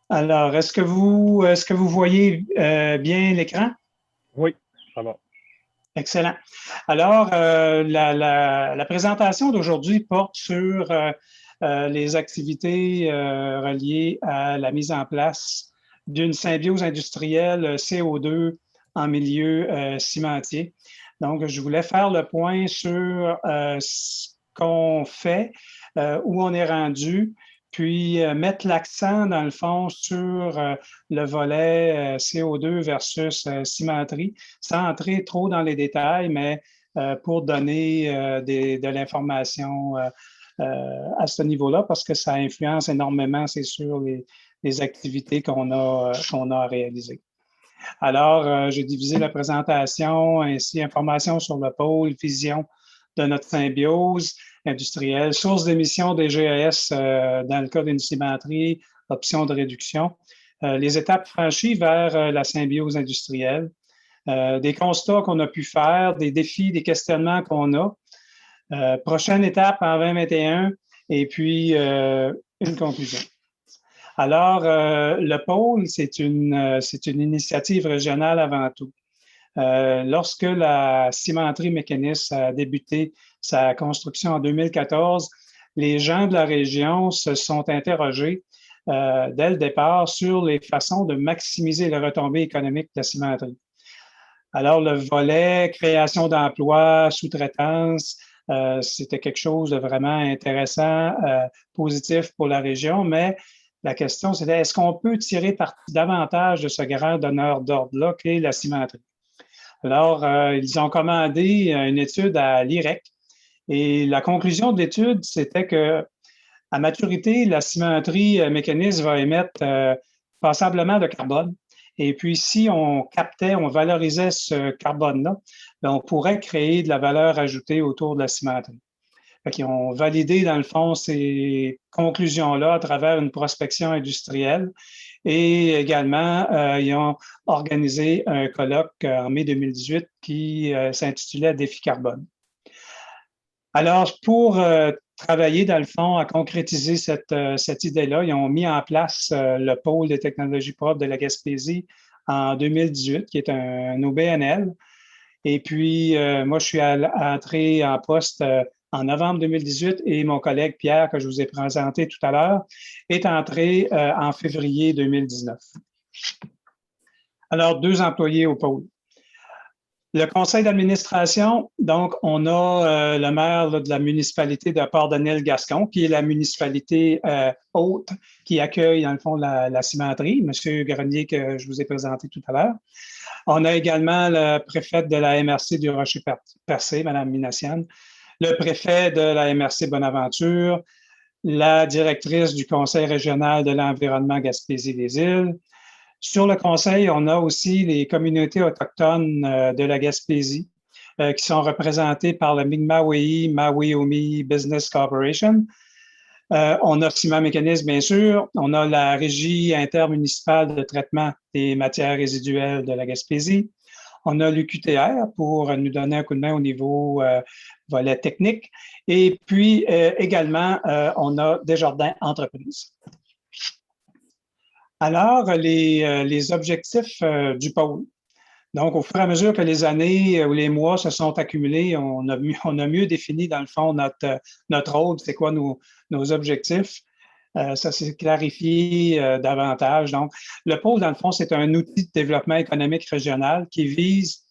Alors, est-ce que vous voyez bien l'écran? Oui, ça va. Excellent. Alors, la présentation d'aujourd'hui porte sur les activités reliées à la mise en place d'une symbiose industrielle CO2 en milieu cimentier. Donc, je voulais faire le point sur ce qu'on fait, où on est rendu, puis mettre l'accent, dans le fond, sur le volet CO2 versus cimenterie, sans entrer trop dans les détails, mais pour donner de l'information à ce niveau-là, parce que ça influence énormément, c'est sûr, les activités qu'on a à réaliser. Alors, j'ai divisé la présentation, ainsi information sur le pôle, vision de notre symbiose industrielle, source d'émissions des GES dans le cas d'une cimenterie, options de réduction, les étapes franchies vers la symbiose industrielle, des constats qu'on a pu faire, des défis, des questionnements qu'on a. Prochaine étape en 2021 et puis une conclusion. Alors, le pôle, c'est une initiative régionale avant tout. Lorsque la cimenterie mécaniste a débuté sa construction en 2014, les gens de la région se sont interrogés dès le départ sur les façons de maximiser les retombées économiques de la cimenterie. Alors, le volet création d'emplois, sous-traitance, c'était quelque chose de vraiment intéressant, positif pour la région, mais la question, c'était est-ce qu'on peut tirer parti davantage de ce grand donneur d'ordre-là qu'est la cimenterie? Alors, ils ont commandé une étude à l'IREC et la conclusion de l'étude, c'était que à maturité, la cimenterie mécaniste va émettre passablement de carbone. Et puis, si on captait, on valorisait ce carbone-là, bien, on pourrait créer de la valeur ajoutée autour de la cimenterie. Ils ont validé, dans le fond, ces conclusions-là à travers une prospection industrielle et également, ils ont organisé un colloque en mai 2018 qui s'intitulait Défi carbone. Alors, pour travailler, dans le fond, à concrétiser cette idée-là, ils ont mis en place le pôle des technologies propres de la Gaspésie en 2018, qui est un OBNL. Et puis, moi, je suis entré en poste en novembre 2018 et mon collègue Pierre, que je vous ai présenté tout à l'heure, est entré en février 2019. Alors, 2 employés au pôle. Le conseil d'administration, donc, on a le maire de la municipalité de Port-Daniel-Gascon, qui est la municipalité haute qui accueille, dans le fond, la cimenterie, M. Grenier, que je vous ai présenté tout à l'heure. On a également le préfet de la MRC du Rocher-Percé, Mme Minassian, le préfet de la MRC Bonaventure, la directrice du conseil régional de l'environnement Gaspésie-les-Îles. Sur le conseil, on a aussi les communautés autochtones de la Gaspésie qui sont représentées par le Mi'kmaq Maui Business Corporation. On a Ciment Mécanisme, bien sûr. On a la Régie intermunicipale de traitement des matières résiduelles de la Gaspésie. On a l'UQTR pour nous donner un coup de main au niveau volet technique. Et puis également, on a Desjardins Entreprises. Alors, les objectifs du pôle. Donc, au fur et à mesure que les années ou les mois se sont accumulés, on a mieux défini, dans le fond, notre rôle, c'est quoi nos objectifs. Ça s'est clarifié davantage. Donc, le pôle, dans le fond, c'est un outil de développement économique régional qui vise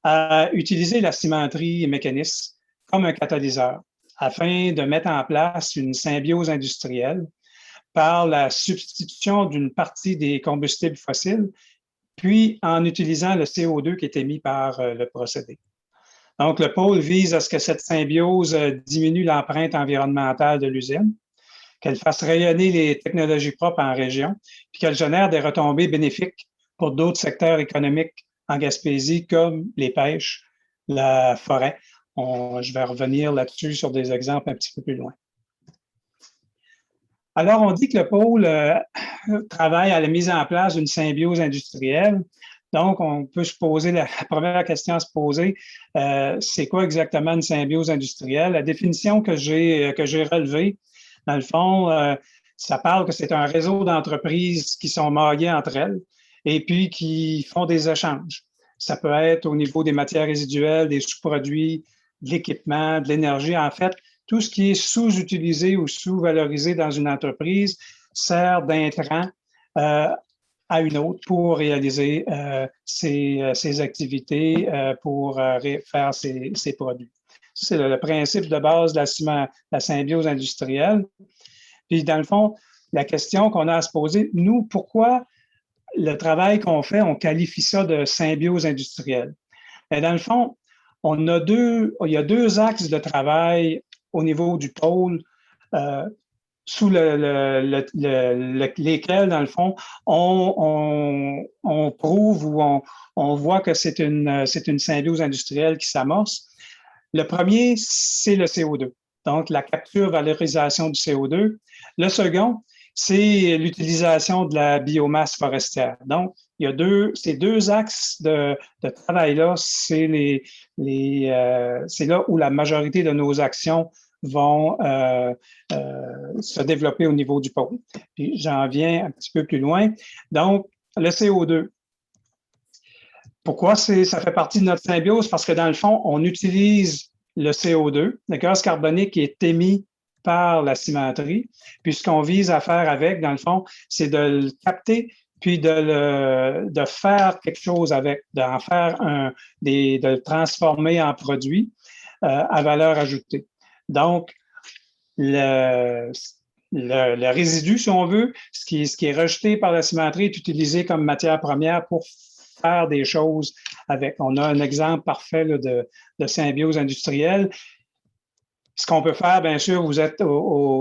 à utiliser la cimenterie mécaniste comme un catalyseur afin de mettre en place une symbiose industrielle par la substitution d'une partie des combustibles fossiles, puis en utilisant le CO2 qui est émis par le procédé. Donc, le pôle vise à ce que cette symbiose diminue l'empreinte environnementale de l'usine, qu'elle fasse rayonner les technologies propres en région, puis qu'elle génère des retombées bénéfiques pour d'autres secteurs économiques en Gaspésie, comme les pêches, la forêt. Je vais revenir là-dessus sur des exemples un petit peu plus loin. Alors, on dit que le pôle travaille à la mise en place d'une symbiose industrielle. Donc, on peut se poser la première question à se poser, c'est quoi exactement une symbiose industrielle? La définition que j'ai relevée, dans le fond, Ça parle que c'est un réseau d'entreprises qui sont maillées entre elles et puis qui font des échanges. Ça peut être au niveau des matières résiduelles, des sous-produits, de l'équipement, de l'énergie. En fait, tout ce qui est sous-utilisé ou sous-valorisé dans une entreprise sert d'intrant à une autre pour réaliser ses activités, pour faire ses produits. C'est le principe de base de la symbiose industrielle. Puis, dans le fond, la question qu'on a à se poser, nous, pourquoi le travail qu'on fait, on qualifie ça de symbiose industrielle? Mais dans le fond, il y a deux axes de travail au niveau du pôle sous lesquels, dans le fond, on prouve ou on voit que c'est une symbiose industrielle qui s'amorce. Le premier, c'est le CO2, donc la capture-valorisation du CO2. Le second, c'est l'utilisation de la biomasse forestière. Donc, il y a ces deux axes de travail-là, c'est là où la majorité de nos actions vont se développer au niveau du pôle. Puis j'en viens un petit peu plus loin. Donc, le CO2. Pourquoi ça fait partie de notre symbiose? Parce que dans le fond, on utilise le CO2, le gaz carbonique qui est émis par la cimenterie. Puis ce qu'on vise à faire avec, dans le fond, c'est de le capter puis de faire quelque chose avec, de le transformer en produit à valeur ajoutée. Donc, le résidu, si on veut, ce qui est rejeté par la cimenterie est utilisé comme matière première pour faire des choses avec. On a un exemple parfait là, de symbiose industrielle. Ce qu'on peut faire, bien sûr, vous êtes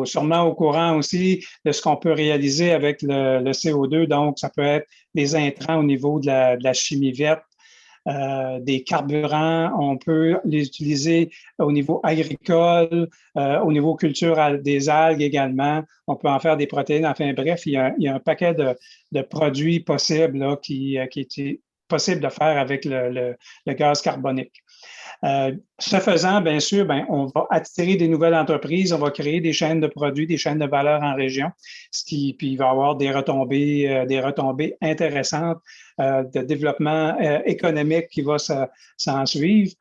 sûrement au courant aussi de ce qu'on peut réaliser avec le CO2. Donc, ça peut être des intrants au niveau de la chimie verte, des carburants. On peut les utiliser au niveau agricole, au niveau culture des algues également. On peut en faire des protéines. Enfin, bref, il y a un paquet de produits possibles là, qui est possible de faire avec le gaz carbonique. Ce faisant, bien sûr, on va attirer des nouvelles entreprises, on va créer des chaînes de produits, des chaînes de valeur en région, puis il va y avoir des retombées intéressantes de développement économique qui va s'en suivre.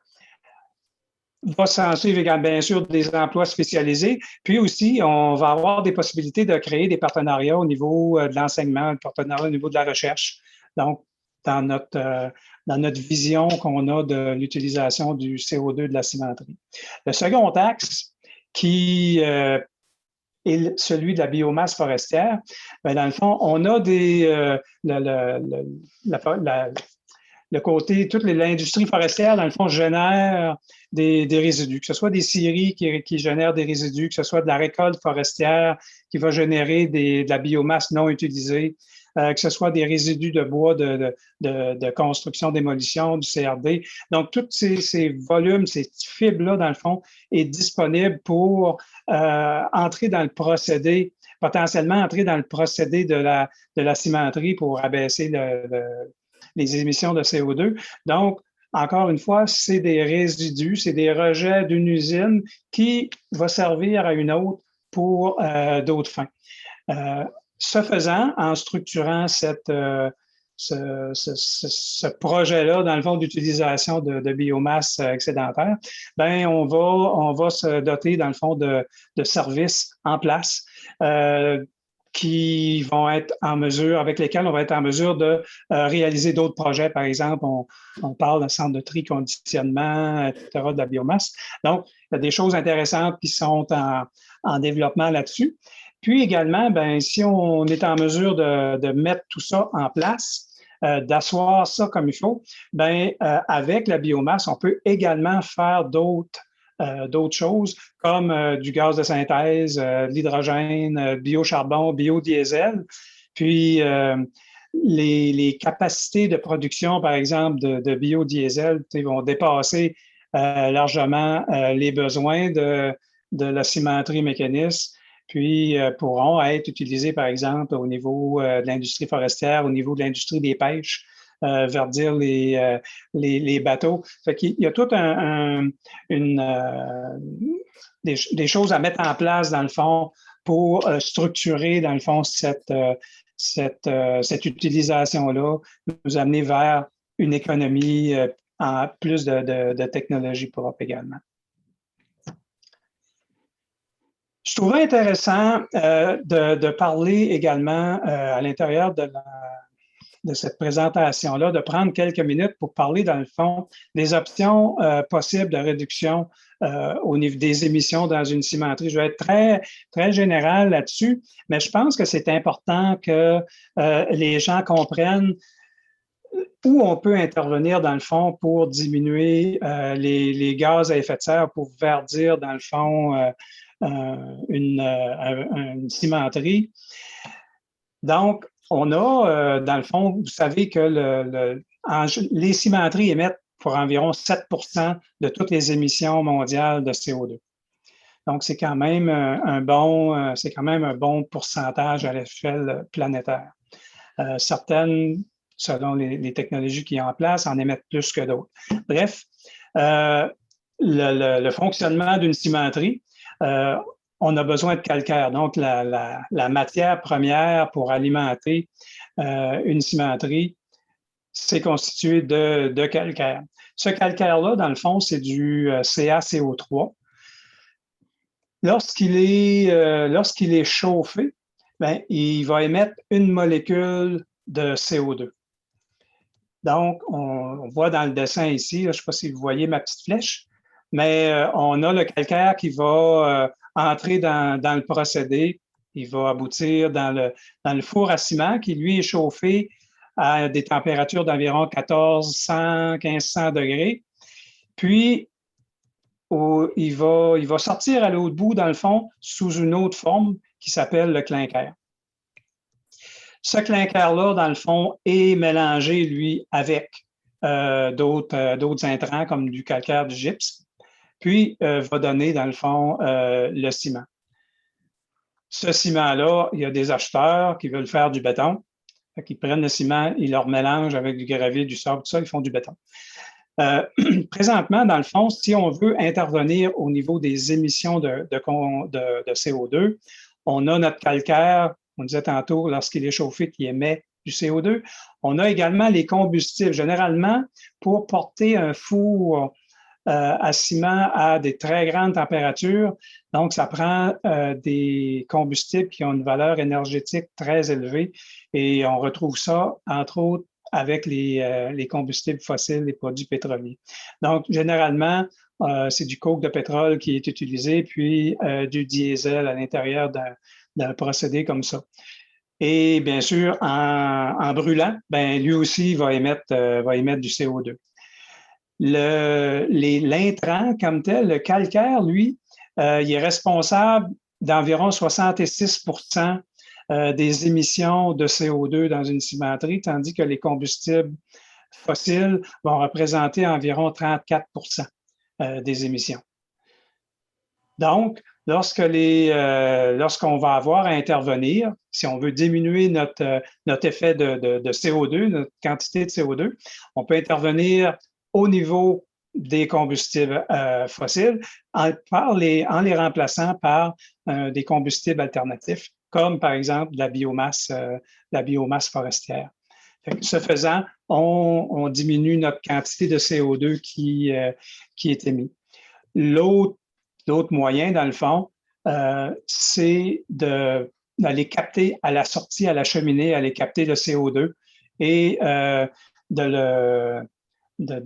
Il va s'en suivre également, bien sûr, des emplois spécialisés. Puis aussi, on va avoir des possibilités de créer des partenariats au niveau de l'enseignement, des partenariats au niveau de la recherche. Donc, dans notre vision qu'on a de l'utilisation du CO2 de la cimenterie. Le second axe, qui est celui de la biomasse forestière, bien, dans le fond, on a le côté, toute l'industrie forestière, dans le fond, génère des résidus, que ce soit des scieries qui génèrent des résidus, que ce soit de la récolte forestière qui va générer de la biomasse non utilisée, que ce soit des résidus de bois de construction, démolition, du CRD. Donc, tous ces volumes, ces fibres-là, dans le fond, est disponible pour entrer dans le procédé, potentiellement entrer dans le procédé de la cimenterie pour abaisser les émissions de CO2. Donc, encore une fois, c'est des résidus, c'est des rejets d'une usine qui va servir à une autre pour d'autres fins. Ce faisant, en structurant ce projet-là, dans le fond d'utilisation de biomasse excédentaire, ben on va se doter, dans le fond, de services en place qui vont être en mesure, avec lesquels on va être en mesure de réaliser d'autres projets. Par exemple, on parle d'un centre de tri, conditionnement, etc., de la biomasse. Donc, il y a des choses intéressantes qui sont en développement là-dessus. Puis également, ben, si on est en mesure de mettre tout ça en place, d'asseoir ça comme il faut, ben, avec la biomasse, on peut également faire d'autres choses comme du gaz de synthèse, l'hydrogène, biocharbon, biodiesel. Puis les capacités de production, par exemple, de biodiesel vont dépasser largement les besoins de la cimenterie mécaniste, puis pourront être utilisés, par exemple, au niveau de l'industrie forestière, au niveau de l'industrie des pêches, verdir les bateaux. Fait qu'il y a tout des choses à mettre en place, dans le fond, pour structurer, dans le fond, cette utilisation-là, nous amener vers une économie en plus de technologies propres également. Je trouvais intéressant de parler également à l'intérieur de cette présentation-là, de prendre quelques minutes pour parler, dans le fond, des options possibles de réduction au niveau des émissions dans une cimenterie. Je vais être très, très général là-dessus, mais je pense que c'est important que les gens comprennent où on peut intervenir, dans le fond, pour diminuer les gaz à effet de serre, pour verdir, dans le fond, une cimenterie. Donc, on a, dans le fond, vous savez que les cimenteries émettent pour environ 7 de toutes les émissions mondiales de CO2. Donc, c'est quand même un bon pourcentage à l'échelle planétaire. Certaines, selon les technologies qui sont en place, en émettent plus que d'autres. Bref, le fonctionnement d'une cimenterie, on a besoin de calcaire. Donc, la matière première pour alimenter une cimenterie, c'est constitué de calcaire. Ce calcaire-là, dans le fond, c'est du CaCO3. Lorsqu'il est chauffé, bien, il va émettre une molécule de CO2. Donc, on voit dans le dessin ici, là, je ne sais pas si vous voyez ma petite flèche, mais on a le calcaire qui va entrer dans le procédé. Il va aboutir dans le four à ciment qui, lui, est chauffé à des températures d'environ 1400, 1500 degrés. Puis, il va sortir à l'autre bout, dans le fond, sous une autre forme qui s'appelle le clinker. Ce clinker-là, dans le fond, est mélangé, lui, avec d'autres intrants comme du calcaire, du gypse, puis va donner, dans le fond, le ciment. Ce ciment-là, il y a des acheteurs qui veulent faire du béton. Ils prennent le ciment, ils le mélangent avec du gravier, du sable, tout ça, ils font du béton. Présentement, dans le fond, si on veut intervenir au niveau des émissions de CO2, on a notre calcaire, on disait tantôt, lorsqu'il est chauffé, qui émet du CO2. On a également les combustibles. Généralement, pour porter un four à ciment à des très grandes températures, donc ça prend des combustibles qui ont une valeur énergétique très élevée et on retrouve ça, entre autres, avec les combustibles fossiles, les produits pétroliers. Donc, généralement, c'est du coke de pétrole qui est utilisé, puis du diesel à l'intérieur d'un procédé comme ça. Et bien sûr, en brûlant, ben lui aussi va émettre du CO2. L'intrant comme tel, le calcaire, lui, il est responsable d'environ 66 des émissions de CO2 dans une cimenterie, tandis que les combustibles fossiles vont représenter environ 34 des émissions. Donc, lorsqu'on va avoir à intervenir, si on veut diminuer notre effet de CO2, notre quantité de CO2, on peut intervenir au niveau des combustibles fossiles en les remplaçant par des combustibles alternatifs, comme par exemple la biomasse forestière. Ce faisant, on diminue notre quantité de CO2 qui est émis. L'autre moyen, dans le fond, c'est d'aller capter à la sortie, à la cheminée, aller capter le CO2 et de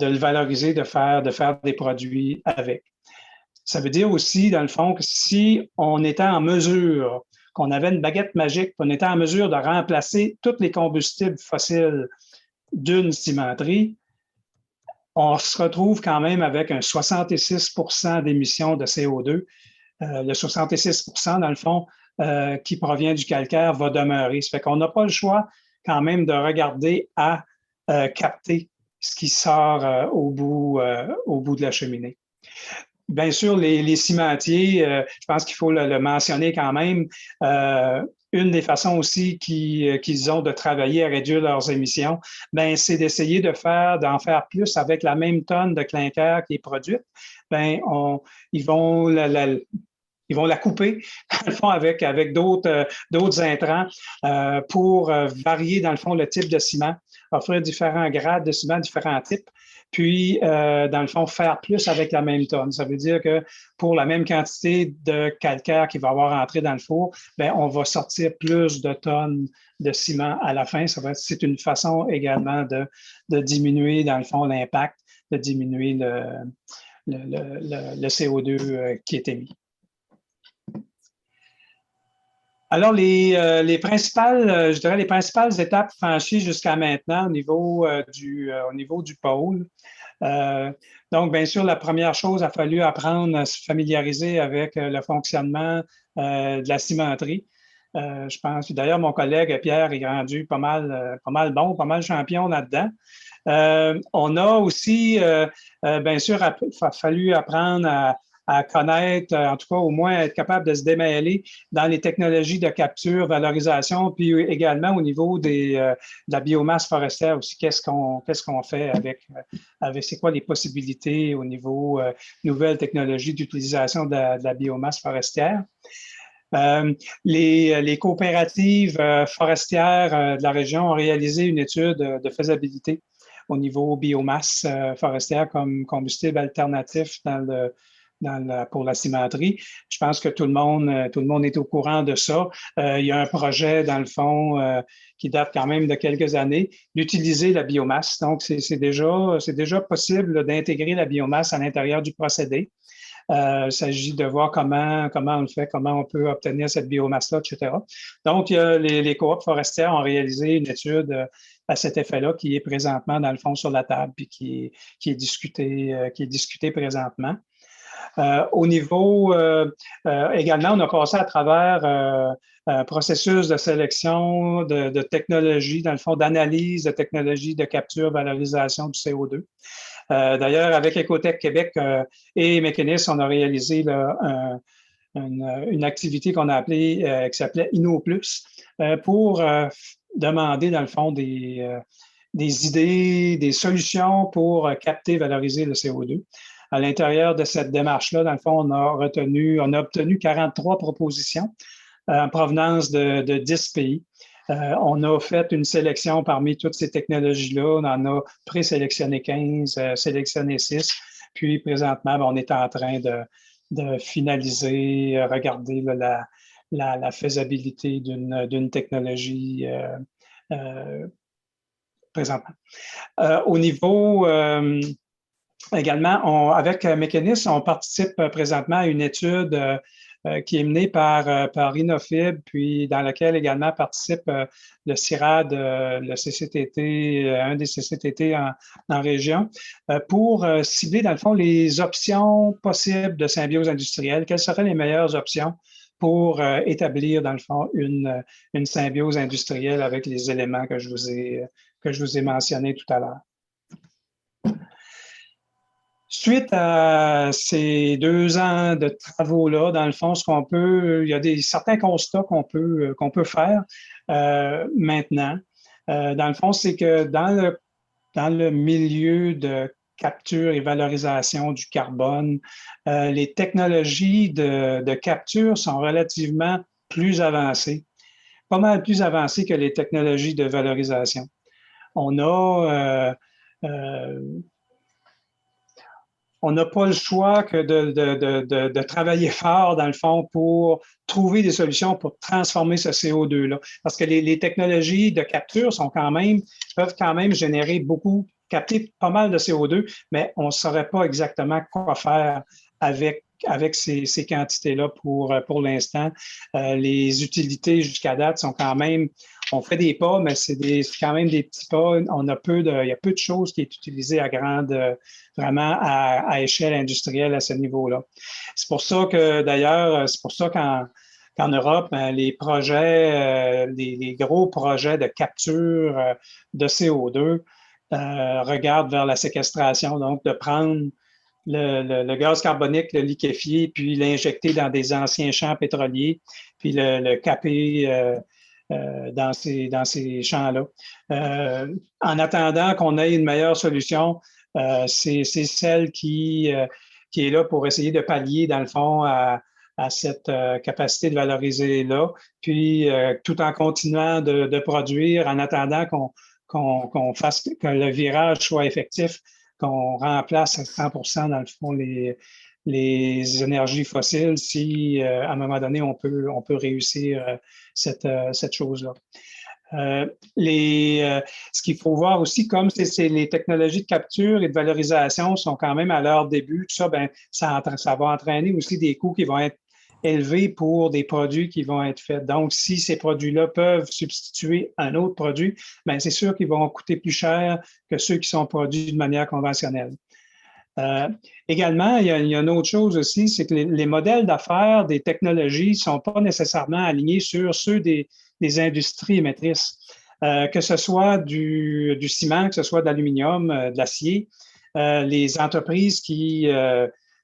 le valoriser, de faire des produits avec. Ça veut dire aussi, dans le fond, que si on était en mesure, qu'on avait une baguette magique, qu'on était en mesure de remplacer tous les combustibles fossiles d'une cimenterie, on se retrouve quand même avec un 66 d'émissions de CO2. Le 66 dans le fond, qui provient du calcaire va demeurer. Ça fait qu'on n'a pas le choix quand même de regarder à capter ce qui sort au bout de la cheminée. Bien sûr, les cimentiers, je pense qu'il faut le mentionner quand même. Une des façons aussi qu'ils ont de travailler à réduire leurs émissions, ben c'est d'essayer d'en faire plus avec la même tonne de clinker qui est produite. Ben ils vont ils vont la couper, dans le fond, avec d'autres intrants pour varier, dans le fond, le type de ciment, offrir différents grades de ciment, différents types, puis, dans le fond, faire plus avec la même tonne. Ça veut dire que pour la même quantité de calcaire qui va avoir entré dans le four, bien, on va sortir plus de tonnes de ciment à la fin. C'est une façon également de diminuer, dans le fond, l'impact, de diminuer le CO2 qui est émis. Alors, les principales, je dirais les principales étapes franchies jusqu'à maintenant au niveau du pôle. Donc, bien sûr, la première chose, il a fallu apprendre à se familiariser avec le fonctionnement de la cimenterie. Je pense, d'ailleurs, mon collègue Pierre est rendu pas mal bon, pas mal champion là-dedans. On a aussi, bien sûr, fallu apprendre à connaître, en tout cas au moins être capable de se démêler dans les technologies de capture, valorisation, puis également au niveau de la biomasse forestière aussi, qu'est-ce qu'on fait avec c'est quoi les possibilités au niveau nouvelles technologies d'utilisation de la biomasse forestière. Les coopératives forestières de la région ont réalisé une étude de faisabilité au niveau biomasse forestière comme combustible alternatif pour la cimenterie. Je pense que tout le monde est au courant de ça. Il y a un projet, dans le fond, qui date quand même de quelques années, d'utiliser la biomasse. Donc, c'est déjà possible d'intégrer la biomasse à l'intérieur du procédé. Il s'agit de voir comment on le fait, comment on peut obtenir cette biomasse-là, etc. Donc, les coops forestières ont réalisé une étude à cet effet-là qui est présentement, dans le fond, sur la table puis qui est discuté présentement. Au niveau, également, on a passé à travers un processus de sélection de technologies, dans le fond, d'analyse de technologies de capture, valorisation du CO2. D'ailleurs, avec Écotech Québec et Mécanisme, on a réalisé là, une activité qu'on a appelée, qui s'appelait InnoPlus, pour demander, dans le fond, des idées, des solutions pour capter, valoriser le CO2. À l'intérieur de cette démarche-là, dans le fond, on a obtenu 43 propositions en provenance de 10 pays. On a fait une sélection parmi toutes ces technologies-là. On en a présélectionné 15, sélectionné 6. Puis, présentement, on est en train de finaliser, regarder là, la faisabilité d'une technologie présentement. Au niveau... également, avec Mécanisme, on participe présentement à une étude qui est menée par Innofib, puis dans laquelle également participe le CIRAD, le CCTT, un des CCTT en région, pour cibler, dans le fond, les options possibles de symbiose industrielle. Quelles seraient les meilleures options pour établir, dans le fond, une symbiose industrielle avec les éléments que je vous ai mentionnés tout à l'heure. Suite à ces 2 ans de travaux-là, dans le fond, il y a certains constats qu'on peut faire maintenant. Dans le fond, c'est que dans le milieu de capture et valorisation du carbone, les technologies de capture sont relativement plus avancées, pas mal plus avancées que les technologies de valorisation. On n'a pas le choix que de travailler fort, dans le fond, pour trouver des solutions pour transformer ce CO2-là. Parce que les technologies de capture peuvent quand même capter pas mal de CO2, mais on ne saurait pas exactement quoi faire avec ces quantités-là pour l'instant. Les utilités jusqu'à date sont quand même, on fait des pas, mais c'est quand même des petits pas. Il y a peu de choses qui est utilisées vraiment à échelle industrielle à ce niveau-là. C'est pour ça qu'en Europe, les projets, les gros projets de capture de CO2 regardent vers la séquestration, donc de prendre le gaz carbonique, le liquéfier, puis l'injecter dans des anciens champs pétroliers, puis le caper dans ces champs-là. En attendant qu'on ait une meilleure solution, c'est celle qui est là pour essayer de pallier, dans le fond, à cette capacité de valoriser-là, puis tout en continuant de produire en attendant qu'on fasse que le virage soit effectif, qu'on remplace à 100% dans le fond les énergies fossiles si à un moment donné on peut réussir cette chose-là. Ce qu'il faut voir aussi, comme c'est les technologies de capture et de valorisation sont quand même à leur début, tout ça, ben, ça va entraîner aussi des coûts qui vont être élevés pour des produits qui vont être faits. Donc, si ces produits-là peuvent substituer un autre produit, ben, c'est sûr qu'ils vont coûter plus cher que ceux qui sont produits de manière conventionnelle. Également, il y a une autre chose aussi, c'est que les modèles d'affaires des technologies ne sont pas nécessairement alignés sur ceux des industries émettrices, que ce soit du ciment, que ce soit de l'aluminium, de l'acier. Les entreprises qui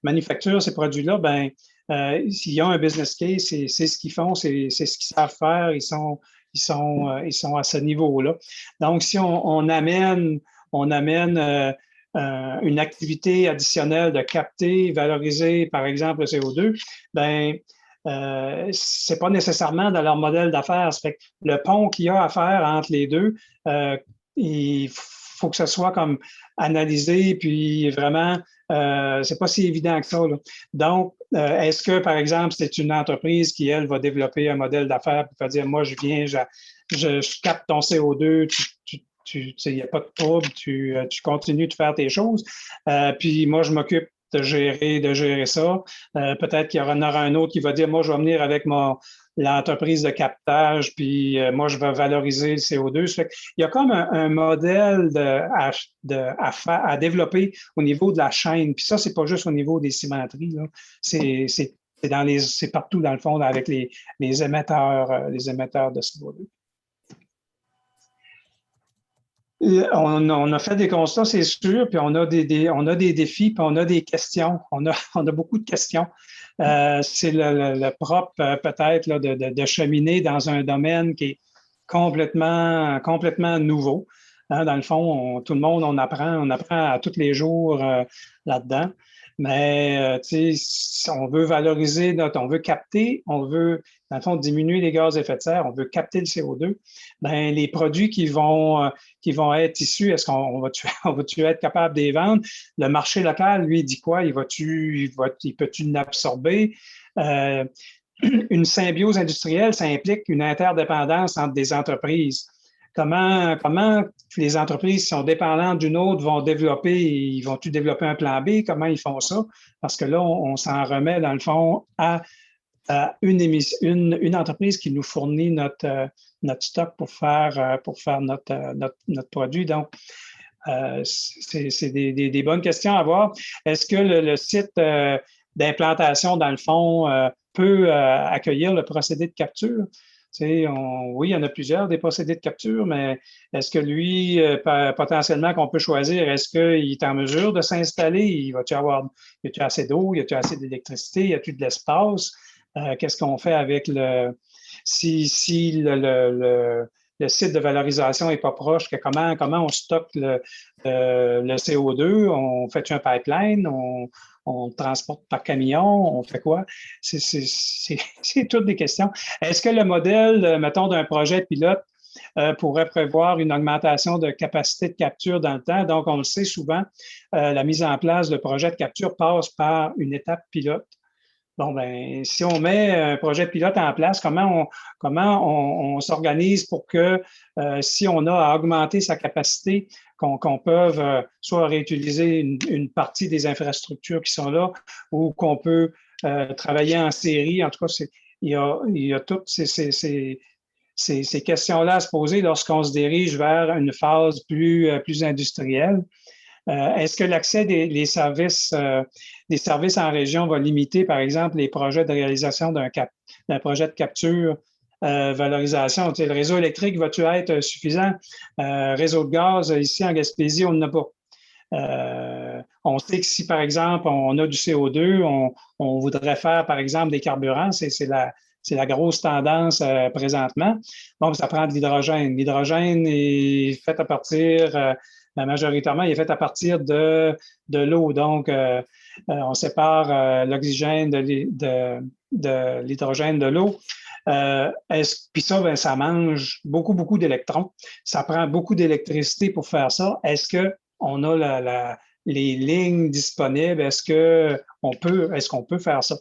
manufacturent ces produits-là, ben, s'ils ont un business case, c'est ce qu'ils font, c'est ce qu'ils savent faire, ils sont à ce niveau-là. Donc, si on amène une activité additionnelle de capter, valoriser, par exemple, le CO2, ben c'est pas nécessairement dans leur modèle d'affaires. Ça fait que le pont qu'il y a à faire entre les deux, il faut que ce soit comme analysé, puis vraiment, c'est pas si évident que ça, là. Donc, est-ce que, par exemple, c'est une entreprise qui, elle, va développer un modèle d'affaires pour dire, moi, je viens, je capte ton CO2, il n'y a pas de trouble, tu continues de faire tes choses. Puis moi, je m'occupe de gérer ça. Peut-être qu'il y en aura un autre qui va dire, moi, je vais venir avec l'entreprise de captage, puis moi, je vais valoriser le CO2. Ça fait il y a comme un modèle à développer au niveau de la chaîne. Puis ça, c'est pas juste au niveau des cimenteries, là. C'est partout, dans le fond, avec les émetteurs de CO2. On a fait des constats, c'est sûr, puis on a des défis, puis on a des questions. On a beaucoup de questions. C'est le propre, peut-être, là, de cheminer dans un domaine qui est complètement nouveau. Hein, dans le fond, tout le monde, on apprend à tous les jours là-dedans. Mais, tu sais, on veut valoriser on veut capter, on veut, dans le fond, diminuer les gaz à effet de serre, on veut capter le CO2. Ben, les produits qui vont être issus, est-ce qu'on va-tu être capable de les vendre? Le marché local, lui, il dit quoi? Il peut-tu l'absorber? Une symbiose industrielle, ça implique une interdépendance entre des entreprises. Comment les entreprises qui sont dépendantes d'une autre vont vont-tu développer un plan B? Comment ils font ça? Parce que là, on s'en remet, dans le fond, à une entreprise qui nous fournit notre stock pour faire notre produit. Donc, c'est des bonnes questions à avoir. Est-ce que le site d'implantation, dans le fond, peut accueillir le procédé de capture? Oui, il y en a plusieurs des procédés de capture, mais est-ce que lui, potentiellement, qu'on peut choisir, est-ce qu'il est en mesure de s'installer? Y a-t-il assez d'eau? Y a-t-il assez d'électricité? Y a-t-il de l'espace? Qu'est-ce qu'on fait avec si le site de valorisation n'est pas proche, comment on stocke le CO2? On fait un pipeline? On le transporte par camion? On fait quoi? C'est toutes des questions. Est-ce que le modèle, mettons, d'un projet pilote pourrait prévoir une augmentation de capacité de capture dans le temps? Donc, on le sait souvent, la mise en place de projet de capture passe par une étape pilote. Bon, ben, si on met un projet pilote en place, comment on s'organise pour que si on a à augmenter sa capacité, qu'on peut soit réutiliser une partie des infrastructures qui sont là ou qu'on peut travailler en série. En tout cas, il y a toutes ces questions-là à se poser lorsqu'on se dirige vers une phase plus industrielle. Est-ce que l'accès des services en région va limiter, par exemple, les projets de réalisation d'un projet de capture, valorisation? Tu sais, le réseau électrique va-tu être suffisant? Réseau de gaz, ici en Gaspésie, on n'en a pas. On sait que si, par exemple, on a du CO2, on voudrait faire, par exemple, des carburants, c'est c'est la grosse tendance présentement. Bon, ça prend de l'hydrogène. L'hydrogène est fait à partir, majoritairement, il est fait à partir de l'eau. Donc, on sépare l'oxygène de l'hydrogène de l'eau. Puis ça, ben, ça mange beaucoup d'électrons. Ça prend beaucoup d'électricité pour faire ça. Est-ce qu'on a les lignes disponibles? Est-ce qu'on peut faire ça?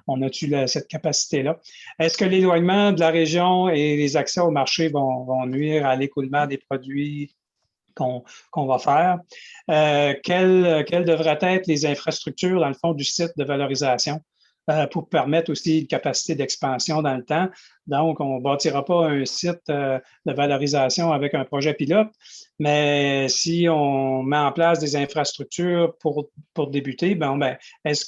On a-tu cette capacité-là? Est-ce que l'éloignement de la région et les accès au marché vont nuire à l'écoulement des produits qu'on va faire? Quelles devraient être les infrastructures, dans le fond, du site de valorisation pour permettre aussi une capacité d'expansion dans le temps? Donc, on ne bâtira pas un site de valorisation avec un projet pilote, mais si on met en place des infrastructures pour débuter, est-ce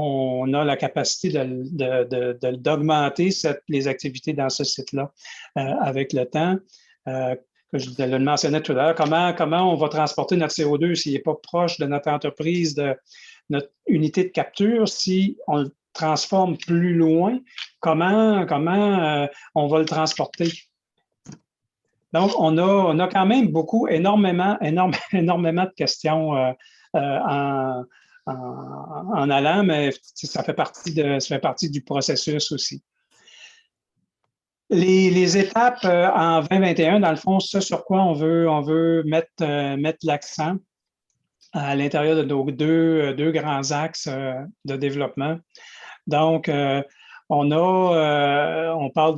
qu'on a la capacité d'augmenter les activités dans ce site-là avec le temps? Que je le mentionnais tout à l'heure, comment on va transporter notre CO2 s'il n'est pas proche de notre entreprise, de notre unité de capture, si on le transforme plus loin, comment on va le transporter? Donc, on a quand même énormément de questions en allant, mais ça fait partie du processus aussi. Les étapes en 2021, dans le fond, ce sur quoi on veut mettre l'accent à l'intérieur de nos deux grands axes de développement. Donc, on parle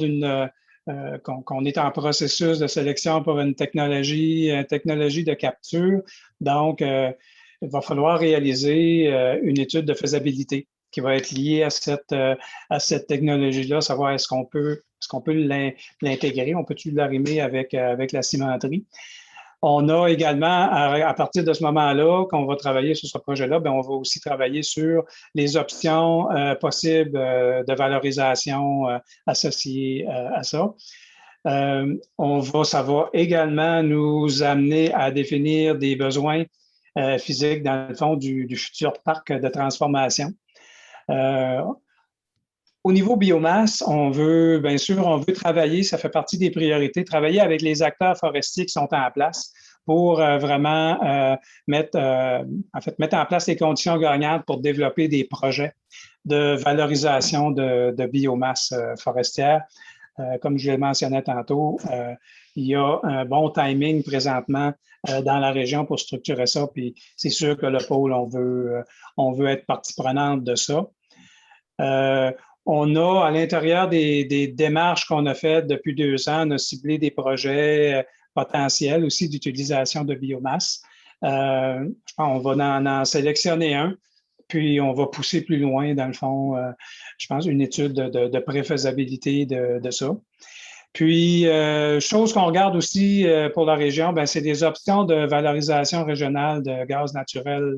qu'on est en processus de sélection pour une technologie de capture. Donc, il va falloir réaliser une étude de faisabilité qui va être liée à cette technologie-là, savoir est-ce qu'on peut l'intégrer, on peut-tu l'arrimer avec la cimenterie. On a également, à partir de ce moment-là, qu'on va travailler sur ce projet-là, on va aussi travailler sur les options possibles de valorisation associées à ça. Ça va également nous amener à définir des besoins physiques, dans le fond, du futur parc de transformation. Au niveau biomasse, bien sûr, on veut travailler, ça fait partie des priorités, travailler avec les acteurs forestiers qui sont en place pour vraiment mettre en place les conditions gagnantes pour développer des projets de valorisation de biomasse forestière. Comme je le mentionnais tantôt, il y a un bon timing présentement dans la région pour structurer ça, puis c'est sûr que le pôle, on veut être partie prenante de ça. On a, à l'intérieur des démarches qu'on a faites depuis 2 ans, on a ciblé des projets potentiels aussi d'utilisation de biomasse. On va en sélectionner un, puis on va pousser plus loin, dans le fond, je pense, une étude de préfaisabilité de ça. Puis, chose qu'on regarde aussi pour la région, c'est des options de valorisation régionale de gaz naturel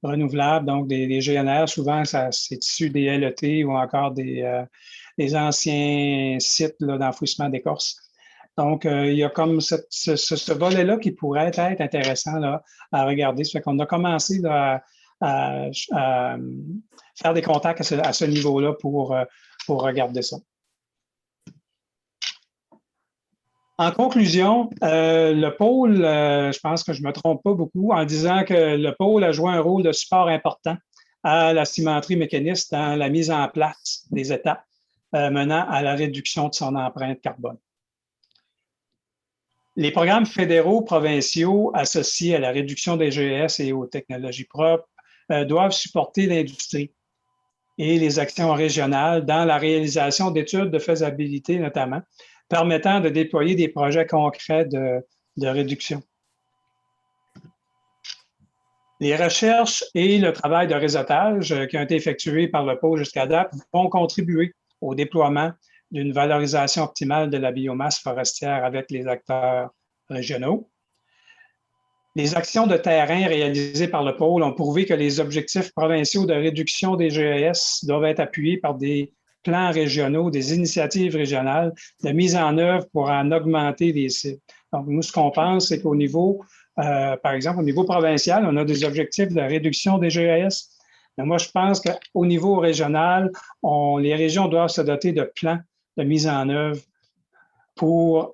renouvelables, donc des GNR. Souvent, c'est issu des LET ou encore des anciens sites d'enfouissement d'écorce. Donc, il y a comme ce volet-là qui pourrait être intéressant là, à regarder. Ça fait qu'on a commencé là, à faire des contacts à ce niveau-là pour regarder ça. En conclusion, le pôle, je pense que je ne me trompe pas beaucoup en disant que le pôle a joué un rôle de support important à la cimenterie mécaniste dans la mise en place des étapes menant à la réduction de son empreinte carbone. Les programmes fédéraux, provinciaux associés à la réduction des GES et aux technologies propres doivent supporter l'industrie et les actions régionales dans la réalisation d'études de faisabilité notamment, permettant de déployer des projets concrets de réduction. Les recherches et le travail de réseautage qui ont été effectués par le pôle jusqu'à date vont contribuer au déploiement d'une valorisation optimale de la biomasse forestière avec les acteurs régionaux. Les actions de terrain réalisées par le pôle ont prouvé que les objectifs provinciaux de réduction des GES doivent être appuyés par des plans régionaux, des initiatives régionales de mise en œuvre pour en augmenter les cibles. Donc, nous, ce qu'on pense, c'est qu'au niveau, par exemple, au niveau provincial, on a des objectifs de réduction des GES. Mais moi, je pense qu'au niveau régional, les régions doivent se doter de plans de mise en œuvre pour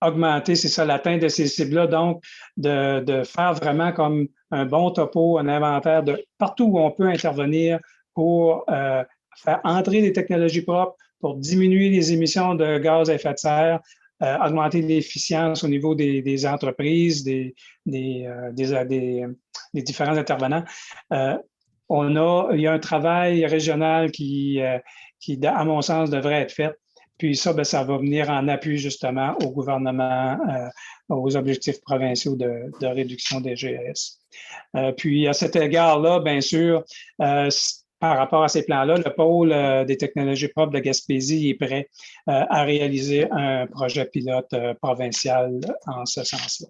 augmenter, c'est ça, l'atteinte de ces cibles-là. Donc, de faire vraiment comme un bon topo, un inventaire de partout où on peut intervenir pour faire entrer des technologies propres, pour diminuer les émissions de gaz à effet de serre, augmenter l'efficience au niveau des entreprises, des différents intervenants. Il y a un travail régional qui, à mon sens, devrait être fait. Puis ça, bien, ça va venir en appui justement au gouvernement, aux objectifs provinciaux de réduction des GES. Puis à cet égard-là, bien sûr, par rapport à ces plans-là, le pôle des technologies propres de Gaspésie est prêt à réaliser un projet pilote provincial en ce sens-là.